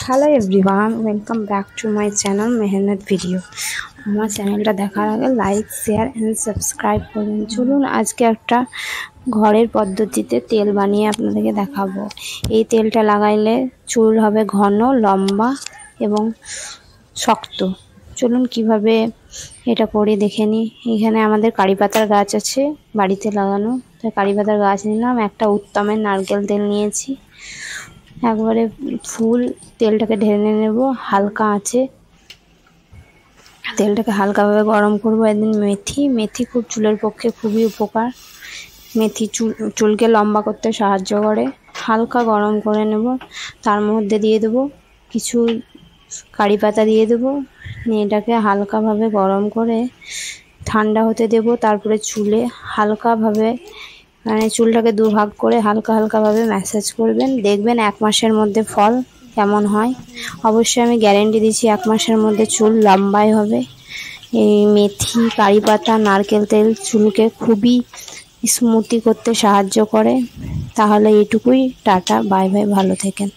Hello everyone, welcome back to my channel মেহনত video. আমার চ্যানেলটা দেখার আগে লাইক, শেয়ার অ্যান্ড সাবস্ক্রাইব করুন। চলুন আজকে একটা ঘরের পদ্ধতিতে তেল বানিয়ে আপনাদেরকে দেখাবো। এই তেলটা লাগাইলে চুল হবে ঘন, লম্বা এবং শক্ত। চলুন কিভাবে এটা করে দেখে নিই। এখানে আমাদের কারি পাতার গাছ আছে বাড়িতে লাগানো, তাই কারি পাতার গাছ নিলাম। একটা উত্তমের নারকেল তেল নিয়েছি, একবারে ফুল তেলটাকে ঢেলে নেব হালকা আঁচে। তেলটাকে হালকাভাবে গরম করব। একদিন মেথি খুব চুলের পক্ষে খুবই উপকার। মেথি চুলকে লম্বা করতে সাহায্য করে। হালকা গরম করে নেব, তার মধ্যে দিয়ে দেবো কিছু কারি পাতা দিয়ে দেবো। এটাকে হালকাভাবে গরম করে ঠান্ডা হতে দেব। তারপরে চুলে হালকাভাবে চুলটাকে দুভাগ করে হালকাভাবে ম্যাসাজ করবেন। দেখবেন 1 মাসের মধ্যে ফল কেমন হয়। অবশ্যই আমি গ্যারেন্টি দিচ্ছি 1 মাসের মধ্যে চুল লম্বাই হবে। এই মেথি, কারি পাতা, নারকেল তেল চুলকে খুবই স্মুথি করতে সাহায্য করে। তাহলে এইটুকুই, টাটা, বাই বাই, ভালো থেকেন।